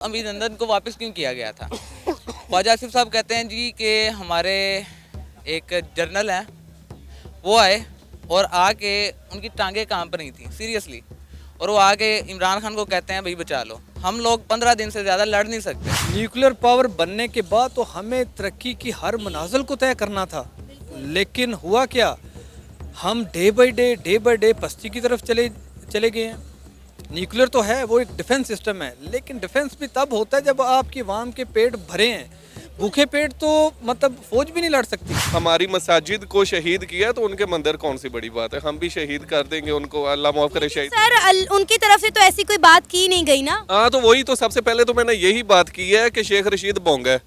अभिनंदन को वापस क्यों किया गया था? ख्वाजा आसिफ साहब कहते हैं जी कि हमारे एक जर्नल हैं, वो आए और आके उनकी टांगें कांप रही थी सीरियसली, और वो आके इमरान खान को कहते हैं भाई बचा लो। हम लोग 15 दिन से ज़्यादा लड़ नहीं सकते। न्यूक्लियर पावर बनने के बाद तो हमें तरक्की की हर मनाजिल को तय करना था, लेकिन हुआ क्या, हम डे बाय डे पस्ती की तरफ चले गए हैं। न्यूक्लियर तो है, वो एक डिफेंस सिस्टम है, लेकिन डिफेंस भी तब होता है जब आपकी आवाम के पेट भरे हैं। भूखे पेट तो मतलब फौज भी नहीं लड़ सकती। हमारी मसाजिद को शहीद किया तो उनके मंदिर कौन सी बड़ी बात है, हम भी शहीद कर देंगे उनको, अल्लाह माफ करे शहीद। सर उनकी तरफ से तो ऐसी कोई बात की नहीं गई ना। हाँ, तो वही तो सबसे पहले तो मैंने यही बात की है कि शेख रशीद बोंग है,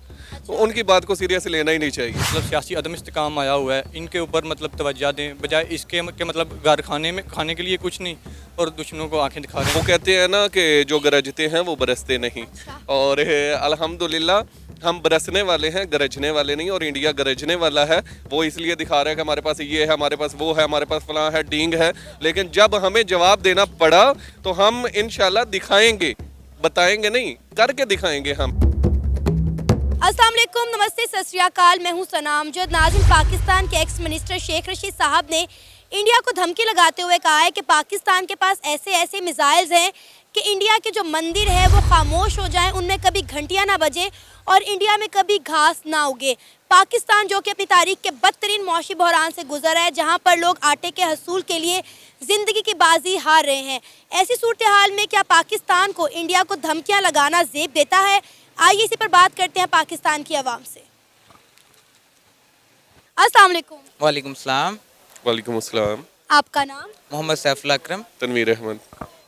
तो उनकी बात को सीरियस लेना ही नहीं चाहिए। मतलब सियासी अदम इस्तेकाम आया हुआ है, इनके ऊपर मतलब तवज्जो दें, बजाय इसके के मतलब घर खाने में खाने के लिए कुछ नहीं और दुश्मनों को आंखें दिखा रहे हैं। वो कहते हैं ना कि जो गरजते हैं वो बरसते नहीं, और अल्हम्दुलिल्लाह हम बरसने वाले हैं, गरजने वाले नहीं। और इंडिया गरजने वाला है, वो इसलिए दिखा रहा है कि हमारे पास ये है, हमारे पास वो है, हमारे पास फलां है, डींग है। लेकिन जब हमें जवाब देना पड़ा तो हम इंशाल्लाह दिखाएंगे, बताएंगे नहीं, करके दिखाएंगे हम। अस्सलाम वालेकुम, नमस्ते, सत श्री अकाल। मैं हूं सनाम जो नाज़िम। पाकिस्तान के एक्स मिनिस्टर शेख रशीद साहब ने इंडिया को धमकी लगाते हुए कहा है कि पाकिस्तान के पास ऐसे मिसाइल्स हैं कि इंडिया के जो मंदिर है वो खामोश हो जाएं, उनमें कभी घंटियां ना बजे और इंडिया में कभी घास ना उगे। पाकिस्तान जो कि अपनी तारीख के बदतरीन मौशी बहरान से गुजर रहा है, जहां पर लोग आटे के हसूल के लिए ज़िंदगी की बाजी हार रहे हैं। ऐसी सूरत हाल में क्या पाकिस्तान को इंडिया को धमकियाँ लगाना ज़ेब देता है? आइए इसी पर बात करते हैं पाकिस्तान की आवाम से। अस्सलाम वालेकुम। वालेकुम सलाम। वालेकुम अस्सलाम। आपका नाम? मोहम्मद सैफुल अकरम। तनवीर अहमद।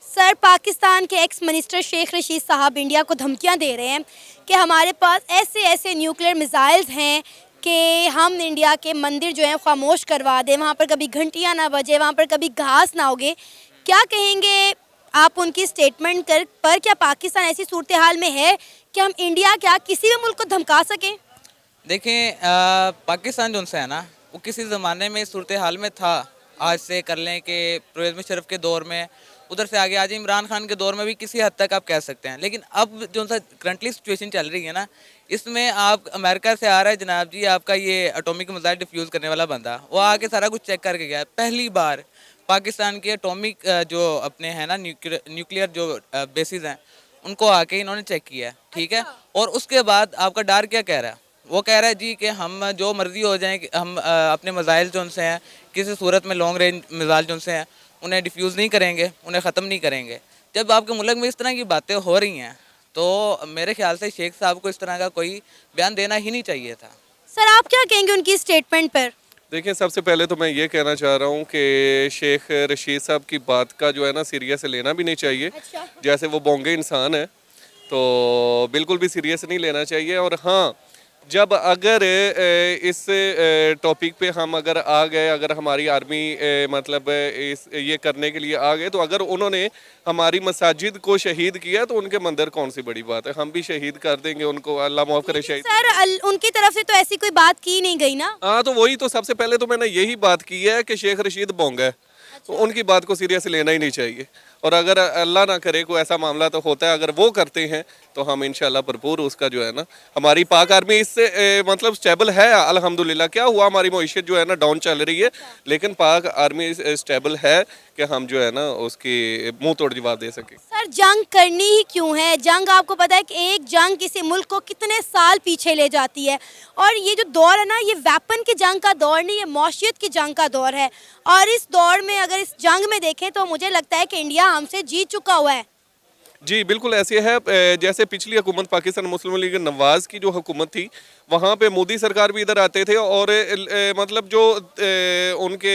सर, पाकिस्तान के एक्स मिनिस्टर शेख रशीद साहब इंडिया को धमकियां दे रहे हैं कि हमारे पास ऐसे न्यूक्लियर मिसाइल्स हैं कि हम इंडिया के मंदिर जो हैं खामोश करवा दें, वहाँ पर कभी घंटियाँ ना बजे, वहाँ पर कभी घास ना उगे। क्या कहेंगे आप उनकी स्टेटमेंट पर? क्या पाकिस्तान ऐसी सूरत हाल में है कि हम इंडिया क्या किसी भी मुल्क को धमका सकें? देखें, पाकिस्तान जो उनसे है ना, वो किसी ज़माने में इस सूरत हाल में था। आज से कर लें कि परवेज़ मुशर्रफ के दौर में, उधर से आगे आज इमरान खान के दौर में भी किसी हद तक आप कह सकते हैं। लेकिन अब जो सा करंटली सिचुएशन चल रही है ना, इसमें आप अमेरिका से आ रहा है जनाब जी आपका ये एटॉमिक मिसाइल डिफ्यूज़ करने वाला बंदा, वो आके सारा कुछ चेक करके गया। पहली बार पाकिस्तान के एटॉमिक जो अपने हैं ना न्यूक्लियर जो बेसिस हैं, उनको आके इन्होंने चेक किया है, ठीक है। और उसके बाद आपका डर क्या कह रहा है? वो कह रहा है जी कि हम जो मर्जी हो जाएं, हम अपने मिसाइल जो उनसे हैं किसी सूरत में लॉन्ग रेंज मिसाइल जो उनसे हैं उन्हें डिफ्यूज़ नहीं करेंगे, उन्हें ख़त्म नहीं करेंगे। जब आपके मुल्क में इस तरह की बातें हो रही हैं तो मेरे ख्याल से शेख साहब को इस तरह का कोई बयान देना ही नहीं चाहिए था। सर, आप क्या कहेंगे उनकी स्टेटमेंट पर? देखिए, सबसे पहले तो मैं ये कहना चाह रहा हूँ कि शेख रशीद साहब की बात का जो है ना सीरियस लेना भी नहीं चाहिए। अच्छा। जैसे वो बोंगे इंसान है तो बिल्कुल भी सीरियस नहीं लेना चाहिए। और हाँ, जब अगर इस टॉपिक पे हम अगर आ गए, अगर हमारी आर्मी मतलब इस ये करने के लिए आ गए, तो अगर उन्होंने हमारी मसाजिद को शहीद किया तो उनके मंदिर कौन सी बड़ी बात है, हम भी शहीद कर देंगे उनको, अल्लाह माफ करे शहीद। सर उनकी तरफ से तो ऐसी कोई बात की नहीं गई ना। हाँ, तो वही तो सबसे पहले तो मैंने यही बात की है कि शेख रशीद बोंग है, तो उनकी बात को सीरियस लेना ही नहीं चाहिए। और अगर अल्लाह ना करे कोई ऐसा मामला तो होता है, अगर वो करते हैं तो हम इंशाल्लाह भरपूर उसका जो है ना, हमारी पाक आर्मी इससे मतलब स्टेबल है अल्हम्दुलिल्लाह। क्या हुआ, हमारी मईशत जो है ना डाउन चल रही है, लेकिन पाक आर्मी स्टेबल है कि हम जो है ना उसकी मुंह तोड़ जवाब दे सकें। सर, जंग करनी ही क्यों है? जंग आपको पता है कि एक जंग किसी मुल्क को कितने साल पीछे ले जाती है। और ये जो दौर है ना, ये वेपन की जंग का दौर नहीं, ये मौशियत की जंग का दौर है। और इस दौर में अगर इस जंग में देखें तो मुझे लगता है कि इंडिया हमसे जीत चुका हुआ है। जी बिल्कुल ऐसे है। जैसे पिछली हुकूमत पाकिस्तान मुस्लिम लीग नवाज़ की जो हुकूमत थी, वहाँ पे मोदी सरकार भी इधर आते थे और मतलब जो उनके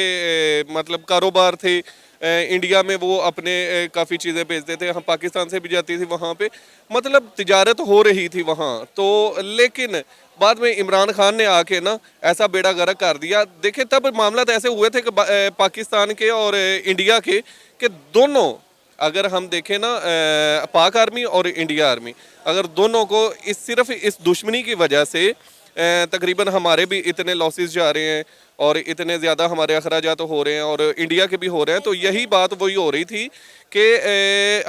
मतलब कारोबार थे इंडिया में, वो अपने काफ़ी चीज़ें बेचते थे। हम पाकिस्तान से भी जाती थी वहाँ पे, मतलब तिजारत हो रही थी वहाँ तो। लेकिन बाद में इमरान खान ने आके ना ऐसा बेड़ा गर्क कर दिया। देखिए, तब मामला तो ऐसे हुए थे कि पाकिस्तान के और इंडिया के कि दोनों, अगर हम देखें ना पाक आर्मी और इंडिया आर्मी, अगर दोनों को सिर्फ इस दुश्मनी की वजह से तकरीबन हमारे भी इतने लॉसेस जा रहे हैं और इतने ज़्यादा हमारे अखराजात हो रहे हैं और इंडिया के भी हो रहे हैं। तो यही बात वही हो रही थी कि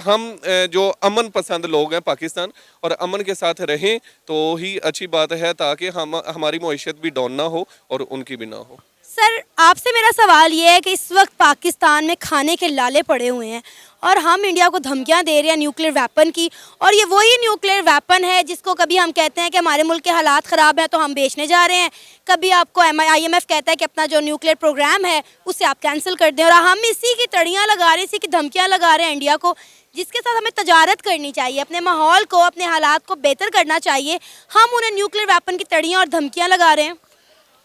हम जो अमन पसंद लोग हैं पाकिस्तान, और अमन के साथ रहें तो ही अच्छी बात है, ताकि हम हमारी मईशत भी डाउन ना हो और उनकी भी ना हो। सर आपसे मेरा सवाल ये है कि इस वक्त पाकिस्तान में खाने के लाले पड़े हुए हैं और हम इंडिया को धमकियां दे रहे हैं न्यूक्लियर वेपन की, और ये वही न्यूक्लियर वेपन है जिसको कभी हम कहते हैं कि हमारे मुल्क के हालात ख़राब हैं तो हम बेचने जा रहे हैं, कभी आपको IMF कहता है कि अपना जो न्यूक्लियर प्रोग्राम है उसे आप कैंसिल कर दें, और हम इसी की तड़ियाँ लगा रहे हैं, इसी की धमकियाँ लगा रहे हैं इंडिया को, जिसके साथ हमें तजारत करनी चाहिए, अपने माहौल को, अपने हालात को बेहतर करना चाहिए। हम उन्हें न्यूक्लियर वेपन की तड़ियाँ और धमकियाँ लगा रहे हैं।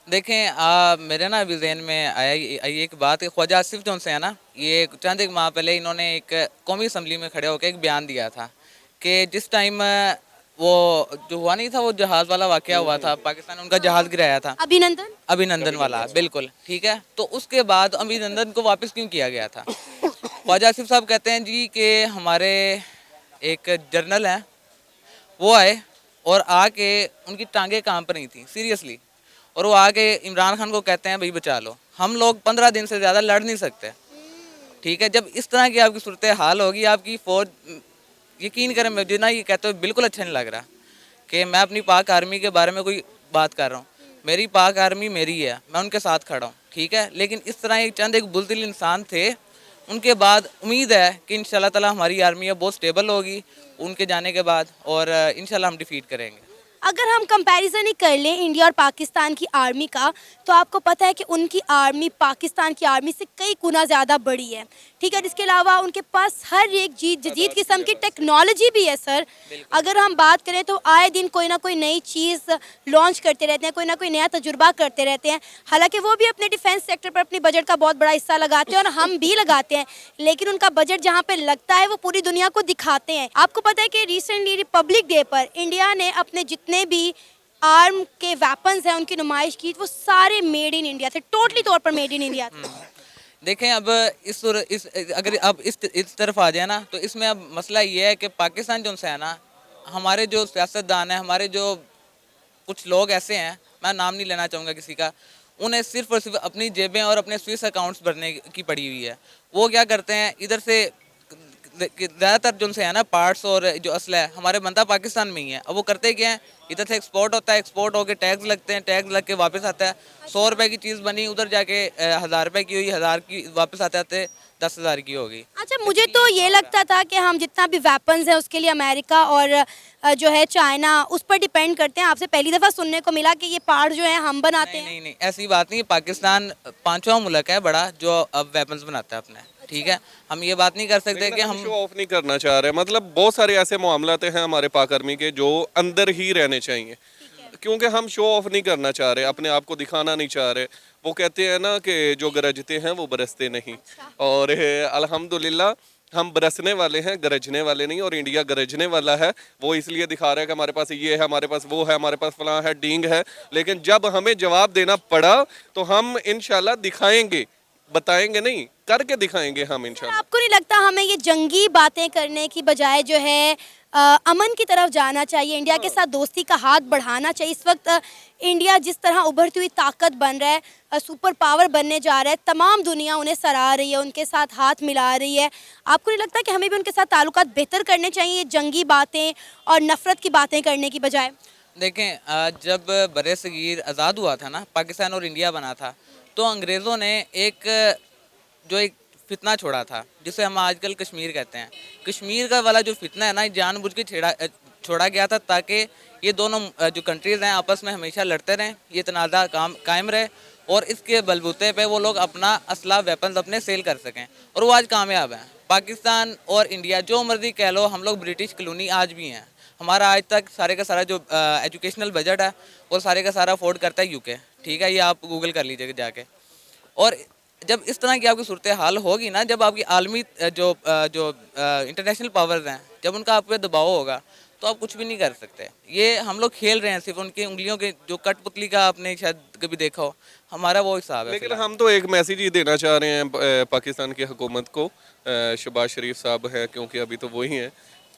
देखें मेरे ना अभी जहन में आया ये एक बात है, ख्वाजा आसिफ जो से है ना, ये चंद एक माह पहले इन्होंने एक कौमी असम्बली में खड़े होकर एक बयान दिया था कि जिस टाइम वो जो हुआ नहीं था, वो जहाज़ वाला वाक़या हुआ था, पाकिस्तान उनका जहाज़ गिराया था, अभिनंदन वाला, बिल्कुल ठीक है। तो उसके बाद अभिनंदन को वापस क्यों किया गया था? ख्वाजा आसिफ साहब कहते हैं जी कि हमारे एक जर्नल हैं, वो आए और आके उनकी टांगें काम पर नहीं थी सीरियसली, और वो आके इमरान खान को कहते हैं भाई बचा लो, हम लोग 15 दिन से ज़्यादा लड़ नहीं सकते, ठीक है। जब इस तरह की आपकी सूरत हाल होगी, आपकी फ़ौज, यकीन करें मुझे ना ये कहते हुए बिल्कुल अच्छा नहीं लग रहा कि मैं अपनी पाक आर्मी के बारे में कोई बात कर रहा हूँ। मेरी पाक आर्मी मेरी है, मैं उनके साथ खड़ा हूँ, ठीक है। लेकिन इस तरह एक चंद एक बुज़दिल इंसान थे, उनके बाद उम्मीद है कि इंशाल्लाह ताला हमारी आर्मी बहुत स्टेबल होगी उनके जाने के बाद, और इंशाल्लाह हम डिफीट करेंगे। अगर हम कंपैरिजन ही कर लें इंडिया और पाकिस्तान की आर्मी का, तो आपको पता है कि उनकी आर्मी पाकिस्तान की आर्मी से कई गुना ज़्यादा बड़ी है, ठीक है। इसके अलावा उनके पास हर एक जदीद किस्म की टेक्नोलॉजी भी है सर। अगर हम बात करें तो आए दिन कोई ना कोई नई चीज़ लॉन्च करते रहते हैं, कोई ना कोई नया तजुर्बा करते रहते हैं। हालांकि वो भी अपने डिफेंस सेक्टर पर अपनी बजट का बहुत बड़ा हिस्सा लगाते हैं और हम भी लगाते हैं, लेकिन उनका बजट जहाँ पे लगता है वो पूरी दुनिया को दिखाते हैं। आपको पता है कि रिसेंटली रिपब्लिक डे पर इंडिया ने अपने जितने भी आर्म के वेपन्स हैं उनकी नुमाइश की, वो सारे मेड इन इंडिया थे, टोटली तौर पर मेड इन इंडिया थे। देखें अब अगर अब इस तरफ आ जाए ना, तो इसमें अब मसला ये है कि पाकिस्तान जो है ना, हमारे जो सियासतदान हैं, हमारे जो कुछ लोग ऐसे हैं, मैं नाम नहीं लेना चाहूँगा किसी का, उन्हें सिर्फ और सिर्फ अपनी जेबें और अपने स्विस अकाउंट्स भरने की पड़ी हुई है। वो क्या करते हैं, इधर से ज़्यादातर जो है ना पार्ट्स और जो असला है हमारे बनता पाकिस्तान में ही है। अब वो करते क्या हैं, इधर से एक्सपोर्ट होता है, एक्सपोर्ट होकर टैक्स लगते हैं, टैक्स लग के वापस आता है। 100 रुपए की चीज़ बनी, उधर जाके 1000 रुपए की हुई, 1000 की वापस आते आते 10,000 की होगी। अच्छा, मुझे तो ये लगता था कि हम जितना भी वेपन्स है उसके लिए अमेरिका और जो है चाइना उस पर डिपेंड करते हैं। आपसे पहली दफ़ा सुनने को मिला कि ये पार्ट जो है हम बनाते हैं। नहीं नहीं, ऐसी बात नहीं है। पाकिस्तान 5वां मुल्क है बड़ा जो अब वेपन्स बनाता है अपने, ठीक है। हम ये बात नहीं कर सकते कि हम शो ऑफ नहीं करना चाह रहे, मतलब बहुत सारे ऐसे मामलात हैं हमारे पाक आर्मी के जो अंदर ही रहने चाहिए, क्योंकि हम शो ऑफ नहीं करना चाह रहे, अपने आप को दिखाना नहीं चाह रहे। वो कहते हैं ना कि जो गरजते हैं वो बरसते नहीं, और अल्हम्दुलिल्लाह हम बरसने वाले हैं, गरजने वाले नहीं। और इंडिया गरजने वाला है, वो इसलिए दिखा रहा है कि हमारे पास ये है, हमारे पास वो है, हमारे पास फलां है, डींग है। लेकिन जब हमें जवाब देना पड़ा तो हम इंशाल्लाह दिखाएंगे, बताएंगे नहीं, करके दिखाएंगे हम इंशाल्लाह। आपको नहीं लगता हमें ये जंगी बातें करने की बजाय जो है अमन की तरफ जाना चाहिए, इंडिया के साथ दोस्ती का हाथ बढ़ाना चाहिए? इस वक्त इंडिया जिस तरह उभरती हुई ताकत बन रहा है, सुपर पावर बनने जा रहा है, तमाम दुनिया उन्हें सराह रही है, उनके साथ हाथ मिला रही है। आपको नहीं लगता कि हमें भी उनके साथ ताल्लुकात बेहतर करने चाहिए, जंगी बातें और नफ़रत की बातें करने की बजाय? देखें जब बरसगीर आज़ाद हुआ था ना, पाकिस्तान और इंडिया बना था, तो अंग्रेज़ों ने एक फितना छोड़ा था जिसे हम आजकल कश्मीर कहते हैं। कश्मीर का वाला जो फितना है ना, जानबूझ के छोड़ा गया था ताकि ये दोनों जो कंट्रीज़ हैं आपस में हमेशा लड़ते रहें, ये तनाज़ा कायम रहे, और इसके बलबूते पे वो लोग अपना असला वेपन्स अपने सेल कर सकें, और वो आज कामयाब हैं। पाकिस्तान और इंडिया जो मर्जी कह लो, हम लोग ब्रिटिश कॉलोनी आज भी हैं। हमारा आज तक सारे का सारा जो एजुकेशनल बजट है वो सारे का सारा अफोर्ड करता है यूके, ठीक है। ये आप गूगल कर लीजिएगा जाके। और जब इस तरह की आपकी सूरत हाल होगी ना, जब आपकी आलमी जो इंटरनेशनल पावर्स हैं, जब उनका आप पे दबाव होगा, तो आप कुछ भी नहीं कर सकते। ये हम लोग खेल रहे हैं सिर्फ उनकी उंगलियों के जो कठपुतली का आपने शायद कभी देखा हो, हमारा वो हिसाब है। लेकिन हम तो एक मैसेज ही देना चाह रहे हैं पाकिस्तान की हुकूमत को, शहबाज शरीफ साहब हैं क्योंकि अभी तो वही हैं,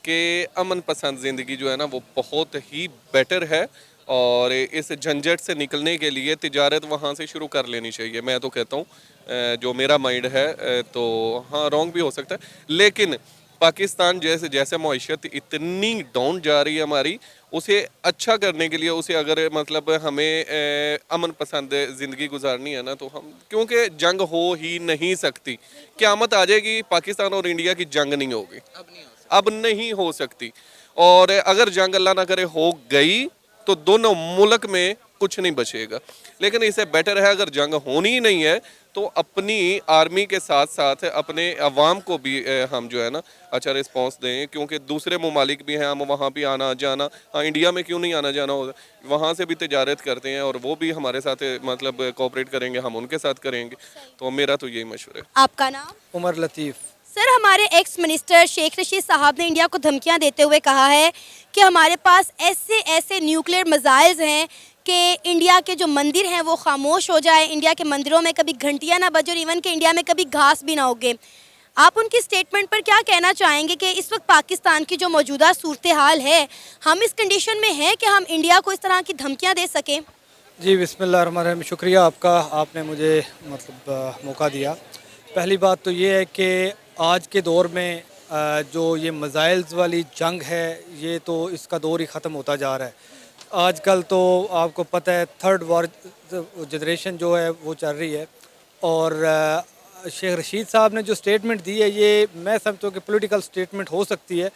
कि अमन पसंद ज़िंदगी जो है ना वो बहुत ही बेटर है। और इस झंझट से निकलने के लिए तिजारत वहाँ से शुरू कर लेनी चाहिए। मैं तो कहता हूँ जो मेरा माइंड है तो हाँ रॉन्ग भी हो सकता है, लेकिन पाकिस्तान जैसे जैसे मईशत इतनी डाउन जा रही है हमारी, उसे अच्छा करने के लिए उसे अगर मतलब हमें अमन पसंद ज़िंदगी गुजारनी है ना, तो हम, क्योंकि जंग हो ही नहीं सकती, क़यामत आ जाएगी पाकिस्तान और इंडिया की जंग नहीं होगी, अब नहीं हो सकती। और अगर जंग अल्लाह ना करे हो गई तो दोनों मुल्क में कुछ नहीं बचेगा। लेकिन इससे बेटर है अगर जंग होनी ही नहीं है तो अपनी आर्मी के साथ साथ अपने अवाम को भी हम जो है ना अच्छा रिस्पांस दें, क्योंकि दूसरे ममालिक भी हैं, हम वहाँ भी आना जाना, हाँ इंडिया में क्यों नहीं आना जाना होगा, वहाँ से भी तिजारत करते हैं और वो भी हमारे साथ मतलब कोऑपरेट करेंगे, हम उनके साथ करेंगे। तो मेरा तो यही मशवरा है। आपका नाम? उमर लतीफ़। सर, हमारे एक्स मिनिस्टर शेख रशीद साहब ने इंडिया को धमकियां देते हुए कहा है कि हमारे पास ऐसे ऐसे न्यूक्लियर मिसाइल्स हैं कि इंडिया के जो मंदिर हैं वो खामोश हो जाए, इंडिया के मंदिरों में कभी घंटियां ना बजे और इवन के इंडिया में कभी घास भी ना उगे। आप उनकी स्टेटमेंट पर क्या कहना चाहेंगे कि इस वक्त पाकिस्तान की जो मौजूदा सूरत हाल है, हम इस कंडीशन में हैं कि हम इंडिया को इस तरह की धमकियाँ दे सकें? जी बिस्मिल्लाहिर्रहमानिर्रहीम, शुक्रिया आपका, आपने मुझे मतलब मौका दिया। पहली बात तो ये है कि आज के दौर में जो ये मिसाइल्स वाली जंग है, ये तो इसका दौर ही ख़त्म होता जा रहा है। आजकल तो आपको पता है थर्ड वॉर जनरेशन जो है वो चल रही है, और शेख रशीद साहब ने जो स्टेटमेंट दी है, ये मैं समझता हूँ कि पॉलिटिकल स्टेटमेंट हो सकती है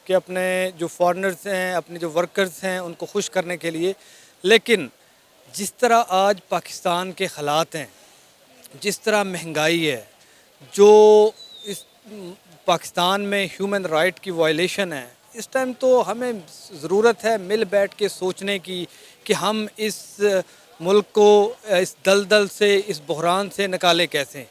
कि अपने जो फॉरेनर्स हैं, अपने जो वर्कर्स हैं, उनको खुश करने के लिए। लेकिन जिस तरह आज पाकिस्तान के हालात हैं, जिस तरह महंगाई है, जो इस पाकिस्तान में ह्यूमन राइट की वायलेशन है, इस टाइम तो हमें ज़रूरत है मिल बैठ के सोचने की कि हम इस मुल्क को इस दलदल से, इस बहरान से निकाले कैसे।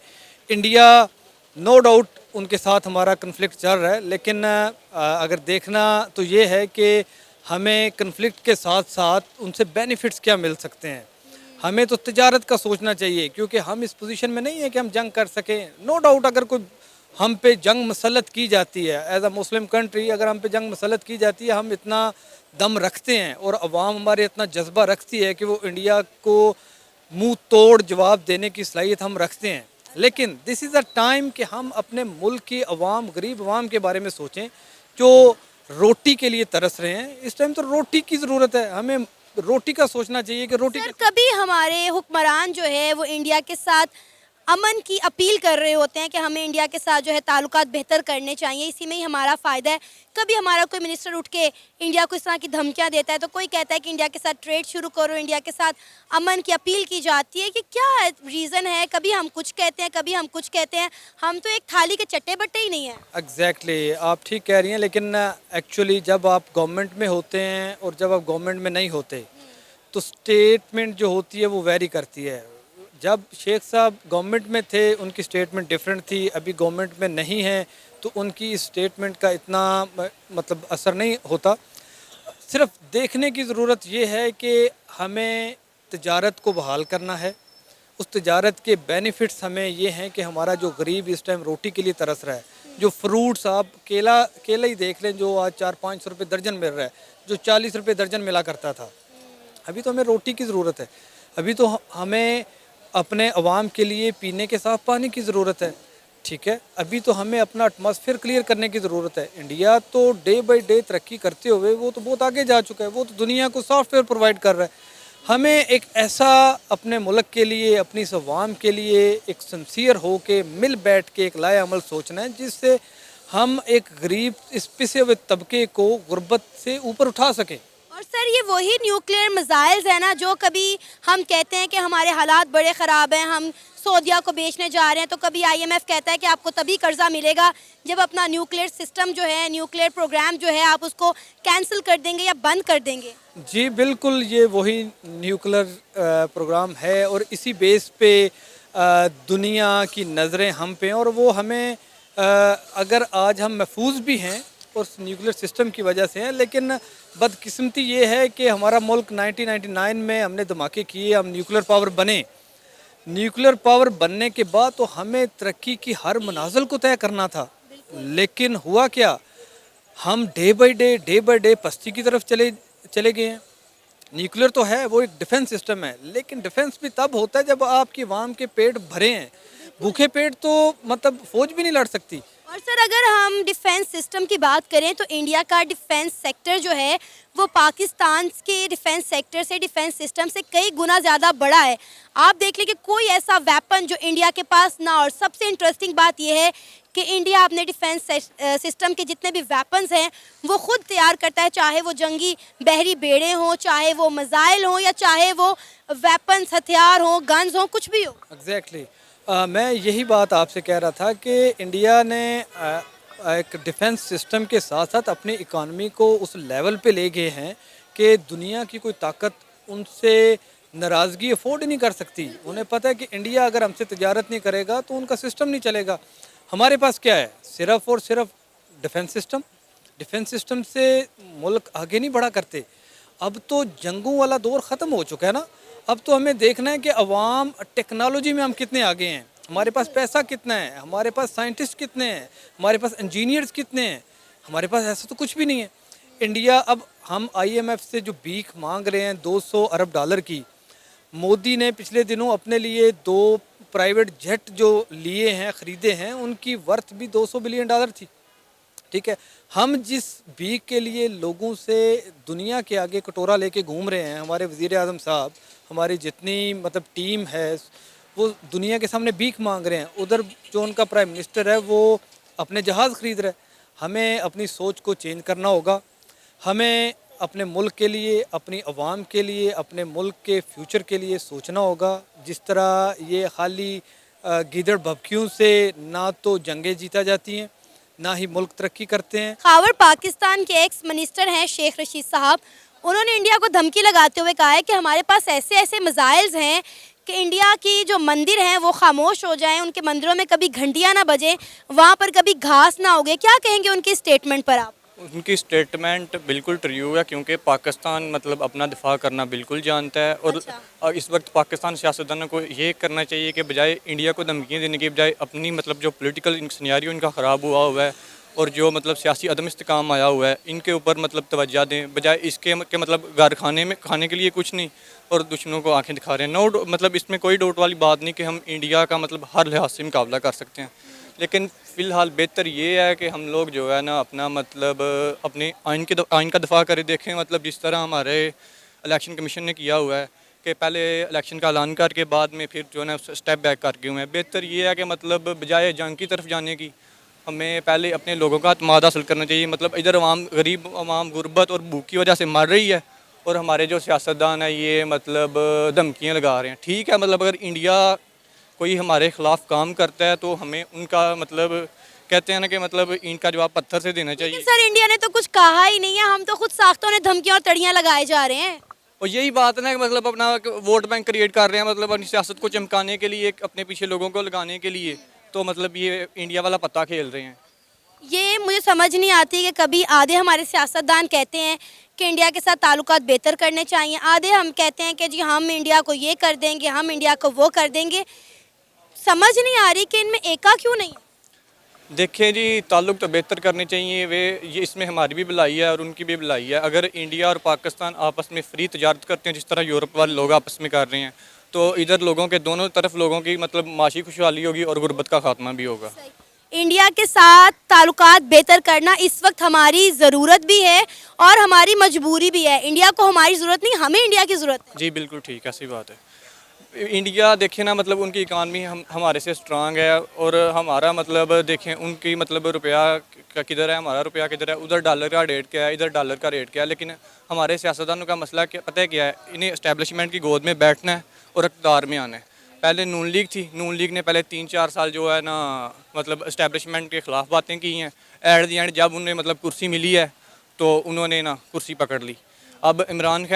इंडिया नो डाउट उनके साथ हमारा कन्फ्लिक्ट चल रहा है, लेकिन अगर देखना तो ये है कि हमें कन्फ्लिक्ट के साथ साथ उनसे बेनिफिट्स क्या मिल सकते हैं। हमें तो तिजारत का सोचना चाहिए, क्योंकि हम इस पोजीशन में नहीं है कि हम जंग कर सकें। नो डाउट अगर कोई हम पे जंग मसलत की जाती है, एज अ मुस्लिम कंट्री अगर हम पे जंग मसलत की जाती है, हम इतना दम रखते हैं और अवाम हमारे इतना जज्बा रखती है कि वो इंडिया को मुंह तोड़ जवाब देने की सलाहियत हम रखते हैं। लेकिन दिस इज़ अ टाइम कि हम अपने मुल्क की अवाम, गरीब अवाम के बारे में सोचें जो रोटी के लिए तरस रहे हैं। इस टाइम तो रोटी की ज़रूरत है, हमें रोटी का सोचना चाहिए कि रोटी। सर, कभी हमारे हुक्मरान जो है वो इंडिया के साथ अमन की अपील कर रहे होते हैं कि हमें इंडिया के साथ जो है ताल्लुकात बेहतर करने चाहिए, इसी में ही हमारा फ़ायदा है। कभी हमारा कोई मिनिस्टर उठ के इंडिया को इस तरह की धमकियां देता है, तो कोई कहता है कि इंडिया के साथ ट्रेड शुरू करो, इंडिया के साथ अमन की अपील की जाती है, कि क्या रीज़न है? कभी हम कुछ कहते हैं, कभी हम कुछ कहते हैं, हम तो एक थाली के चट्टे बट्टे ही नहीं हैं। एग्जैक्टली आप ठीक कह रही हैं, लेकिन एक्चुअली जब आप गवर्नमेंट में होते हैं और जब आप गवर्नमेंट में नहीं होते तो स्टेटमेंट जो होती है वो वेरी करती है। जब शेख साहब गवर्नमेंट में थे उनकी स्टेटमेंट डिफरेंट थी, अभी गवर्नमेंट में नहीं है तो उनकी स्टेटमेंट का इतना मतलब असर नहीं होता। सिर्फ देखने की ज़रूरत ये है कि हमें तिजारत को बहाल करना है। उस तिजारत के बेनिफिट्स हमें ये हैं कि हमारा जो गरीब इस टाइम रोटी के लिए तरस रहा है, जो फ्रूट्स, आप केला ही देख लें जो आज 400-500 रुपये दर्जन मिल रहा है, जो 40 रुपये दर्जन मिला करता था। अभी तो हमें रोटी की ज़रूरत है, अभी तो हमें अपने अवाम के लिए पीने के साफ पानी की ज़रूरत है, ठीक है। अभी तो हमें अपना एटमॉस्फेयर क्लियर करने की ज़रूरत है। इंडिया तो डे बाई डे तरक्की करते हुए वो तो बहुत आगे जा चुका है, वो तो दुनिया को सॉफ्टवेयर प्रोवाइड कर रहा है। हमें एक ऐसा अपने मुल्क के लिए, अपनी इस अवाम के लिए एक सिंसियर हो के मिल बैठ के एक लाए अमल सोचना है, जिससे हम एक गरीब इस पिसे हुए तबके को गुर्बत से ऊपर उठा सकें। और सर, ये वही न्यूक्लियर मिसाइल्स है ना जो कभी हम कहते हैं कि हमारे हालात बड़े ख़राब हैं, हम सऊदिया को बेचने जा रहे हैं, तो कभी IMF कहता है कि आपको तभी कर्जा मिलेगा जब अपना न्यूक्लियर सिस्टम जो है, न्यूक्लियर प्रोग्राम जो है, आप उसको कैंसिल कर देंगे या बंद कर देंगे। जी बिल्कुल, ये वही न्यूक्लियर प्रोग्राम है और इसी बेस पे दुनिया की नज़रें हम पे हैं, और वो हमें अगर आज हम महफूज भी हैं उस न्यूक्लियर सिस्टम की वजह से हैं, लेकिन बदकिस्मती ये है कि हमारा मुल्क 1999 में हमने धमाके किए, हम न्यूक्लियर पावर बने। न्यूक्लियर पावर बनने के बाद तो हमें तरक्की की हर मनाजिल को तय करना था, लेकिन हुआ क्या, हम डे बाई डे पस्ती की तरफ चले गए हैं। न्यूक्लियर तो है, वो एक डिफेंस सिस्टम है, लेकिन डिफेंस भी तब होता है जब आपकी आवाम के पेट भरे हैं। भूखे पेट तो मतलब फौज भी नहीं लड़ सकती। और सर अगर हम डिफेंस सिस्टम की बात करें तो इंडिया का डिफेंस सेक्टर जो है वो पाकिस्तान के डिफेंस सेक्टर से, डिफेंस सिस्टम से कई गुना ज़्यादा बड़ा है। आप देख लें कि कोई ऐसा वेपन जो इंडिया के पास ना, और सबसे इंटरेस्टिंग बात यह है कि इंडिया अपने डिफेंस सिस्टम के जितने भी वेपन्स हैं वो खुद तैयार करता है, चाहे वो जंगी बहरी बेड़े हों, चाहे वो मिसाइल हों, या चाहे वो वेपन्स हथियार हों, गन्स हों, कुछ भी हो। एग्जैक्टली मैं यही बात आपसे कह रहा था कि इंडिया ने एक डिफेंस सिस्टम के साथ साथ अपनी इकॉनमी को उस लेवल पे ले गए हैं कि दुनिया की कोई ताकत उनसे नाराज़गी अफोर्ड ही नहीं कर सकती। उन्हें पता है कि इंडिया अगर हमसे तजारत नहीं करेगा तो उनका सिस्टम नहीं चलेगा। हमारे पास क्या है? सिर्फ और सिर्फ डिफेंस सिस्टम। डिफेंस सिस्टम से मुल्क आगे नहीं बढ़ा करते। अब तो जंगों वाला दौर ख़त्म हो चुका है ना। अब तो हमें देखना है कि अवाम टेक्नोलॉजी में हम कितने आगे हैं, हमारे पास पैसा कितना है, हमारे पास साइंटिस्ट कितने हैं, हमारे पास इंजीनियर्स कितने हैं। हमारे पास ऐसा तो कुछ भी नहीं है। इंडिया, अब हम IMF से जो भीख मांग रहे हैं 200 अरब डॉलर की, मोदी ने पिछले दिनों अपने लिए 2 प्राइवेट जेट जो लिए हैं, ख़रीदे हैं, उनकी वर्थ भी 200 बिलियन डॉलर थी। ठीक है, हम जिस भीख के लिए लोगों से दुनिया के आगे कटोरा लेके घूम रहे हैं, हमारे वज़ीर आज़म साहब, हमारी जितनी मतलब टीम है, वो दुनिया के सामने भीख मांग रहे हैं। उधर जो उनका प्राइम मिनिस्टर है वो अपने जहाज़ ख़रीद रहा है। हमें अपनी सोच को चेंज करना होगा। हमें अपने मुल्क के लिए, अपनी आवाम के लिए, अपने मुल्क के फ्यूचर के लिए सोचना होगा। जिस तरह ये खाली गीदड़ भभकियों से ना तो जंगें जीता जाती हैं, ना ही मुल्क तरक्की करते हैं। खावर पाकिस्तान के एक्स मिनिस्टर हैं शेख रशीद साहब, उन्होंने इंडिया को धमकी लगाते हुए कहा है कि हमारे पास ऐसे ऐसे मिसाइल्स हैं कि इंडिया की जो मंदिर हैं वो खामोश हो जाएं, उनके मंदिरों में कभी घंटियां ना बजें, वहाँ पर कभी घास ना उगे। क्या कहेंगे उनकी स्टेटमेंट पर आप? उनकी स्टेटमेंट बिल्कुल ट्रू है, क्योंकि पाकिस्तान मतलब अपना दिफा करना बिल्कुल जानता है। और इस वक्त पाकिस्तान सियासतदानों को ये करना चाहिए कि बजाय इंडिया को धमकियाँ देने के बजाय अपनी मतलब जो पॉलिटिकल सिनेरियो इनका ख़राब हुआ है और जो मतलब सियासी अदम इस्तेकाम आया हुआ है, इनके ऊपर मतलब तवज्जो दें, बजाय इसके कि मतलब घर खाने के लिए कुछ नहीं और दुश्मनों को आंखें दिखा रहे हैं। नो मतलब इसमें कोई डाउट वाली बात नहीं कि हम इंडिया का मतलब हर लिहाज से मुकाबला कर सकते हैं, लेकिन फ़िलहाल बेहतर ये है कि हम लोग जो है ना अपना मतलब अपने आइन का दफ़ा करें। देखें मतलब जिस तरह हमारे इलेक्शन कमीशन ने किया हुआ है कि पहले इलेक्शन का ऐलान करके बाद में फिर जो है ना स्टेप बैक करके हुए हैं। बेहतर ये है कि मतलब बजाय जंग की तरफ जाने की, हमें पहले अपने लोगों का अतमाद हासिल करना चाहिए। मतलब इधर अवाम, गरीब अवाम गुर्बत और भूख की वजह से मर रही है और हमारे जो सियासतदान है ये मतलब धमकियाँ लगा रहे हैं। ठीक है, मतलब अगर इंडिया कोई हमारे ख़िलाफ़ काम करता है तो हमें उनका मतलब कहते हैं ना कि मतलब इनका जवाब पत्थर से देना चाहिए। लेकिन सर इंडिया ने तो कुछ कहा ही नहीं है, हम तो खुद साख्तों ने धमकियां और तड़ियां लगाए जा रहे हैं। और यही बात है ना कि मतलब अपना वोट बैंक क्रिएट कर रहे हैं, मतलब अपनी सियासत को चमकाने के लिए, अपने पीछे लोगों को लगाने के लिए, तो मतलब ये इंडिया वाला पत्ता खेल रहे हैं। ये मुझे समझ नहीं आती कि कभी आधे हमारे सियासतदान कहते हैं कि इंडिया के साथ ताल्लुकात बेहतर करने चाहिए, आधे हम कहते हैं कि जी हम इंडिया को ये कर देंगे, हम इंडिया को वो कर देंगे। समझ नहीं आ रही कि इनमें एका क्यों नहीं। देखिए जी, ताल्लुक़ तो बेहतर करने चाहिए, ये इसमें हमारी भी भलाई है और उनकी भी भलाई है। अगर इंडिया और पाकिस्तान आपस में फ्री तजारत करते हैं जिस तरह यूरोप वाले लोग आपस में कर रहे हैं, तो इधर लोगों के दोनों तरफ लोगों की मतलब माशी खुशहाली होगी और गुर्बत का खात्मा भी होगा। इंडिया के साथ ताल्लुकात बेहतर करना इस वक्त हमारी ज़रूरत भी है और हमारी मजबूरी भी है। इंडिया को हमारी ज़रूरत नहीं, हमें इंडिया की ज़रूरत है। जी बिल्कुल ठीक, ऐसी बात है। इंडिया देखें ना, मतलब उनकी इकानमी हमारे से स्ट्रांग है और हमारा मतलब देखें उनकी मतलब रुपया किधर है, हमारा रुपया किधर है, उधर डॉलर का रेट क्या है, इधर डॉलर का रेट क्या है। लेकिन हमारे सियासतदानों का मसला क्या पता है क्या है, इन्हें इस्टेब्लिशमेंट की गोद में बैठना है और इक़्तिदार में आना है। पहले नून लीग थी, नून लीग ने पहले 3-4 साल जो है ना मतलब इस्टेब्लिशमेंट के ख़िलाफ़ बातें की हैं। एट दी एंड जब उन्हें मतलब कुर्सी मिली है तो उन्होंने ना कुर्सी पकड़ ली। अब इमरान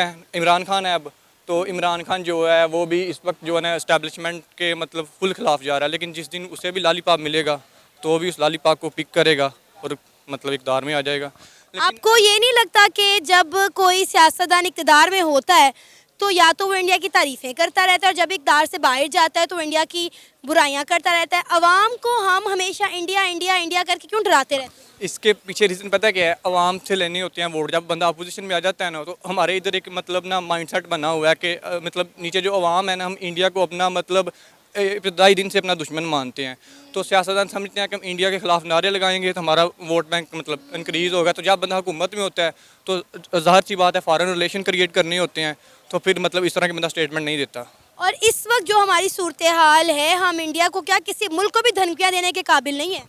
खान है, अब तो इमरान खान जो है वो भी इस वक्त जो है ना इस्टेब्लिशमेंट के मतलब फुल खिलाफ जा रहा है। लेकिन जिस दिन उसे भी लालीपॉप मिलेगा तो वो भी उस लालीपॉप को पिक करेगा और मतलब इक़्तिदार में आ जाएगा। आपको ये नहीं लगता कि जब कोई सियासतदान इक़्तिदार में होता है तो या तो वो इंडिया की तारीफ़ें करता रहता है और जब इक़्तिदार से बाहर जाता है तो इंडिया की बुराइयां करता रहता है। अवाम को हम हमेशा इंडिया इंडिया इंडिया करके क्यों डराते रहते हैं? इसके पीछे रीज़न पता क्या है, अवाम से लेने होते हैं वोट। जब बंदा अपोजिशन में आ जाता है ना, तो हमारे इधर एक मतलब ना माइंडसेट बना हुआ है कि मतलब नीचे जो अवाम है ना, हम इंडिया को अपना मतलब इब्तदाई दिन से अपना दुश्मन मानते हैं। तो सियासतदान समझते हैं कि हम इंडिया के ख़िलाफ़ नारे लगाएंगे तो हमारा वोट बैंक मतलब इंक्रीज़ होगा। तो जब बंदा हुकूमत में होता है तो ज़ाहिर सी बात है फ़ॉरेन रिलेशन क्रिएट करने होते हैं, तो फिर मतलब इस तरह के बंदा स्टेटमेंट नहीं देता। और इस वक्त जो हमारी सूरत हाल है, हम इंडिया को क्या किसी मुल्क को भी धमकियाँ देने के काबिल नहीं है?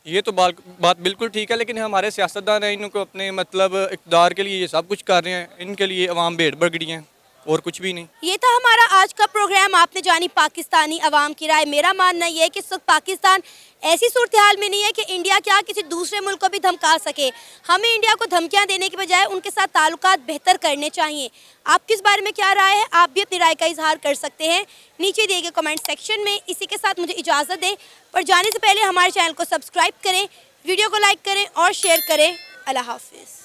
ये तो बात बिल्कुल ठीक है, लेकिन हमारे सियासतदान हैं, इनको अपने मतलब इक़्तिदार के लिए ये सब कुछ कर रहे हैं। इनके लिए अवाम भेड़ बकरी हैं और कुछ भी नहीं। ये था हमारा आज का प्रोग्राम। आपने जानी पाकिस्तानी अवाम की राय। मेरा मानना ये है कि इस वक्त पाकिस्तान ऐसी सूरत हाल में नहीं है कि इंडिया क्या किसी दूसरे मुल्क को भी धमका सके। हमें इंडिया को धमकियां देने के बजाय उनके साथ ताल्लुकात बेहतर करने चाहिए। आपकी इस बारे में क्या राय है? आप भी अपनी राय का इजहार कर सकते हैं नीचे दिए गए कमेंट सेक्शन में। इसी के साथ मुझे इजाज़त दें, पर जाने से पहले हमारे चैनल को सब्सक्राइब करें, वीडियो को लाइक करें और शेयर करें। अल्लाह हाफिज़।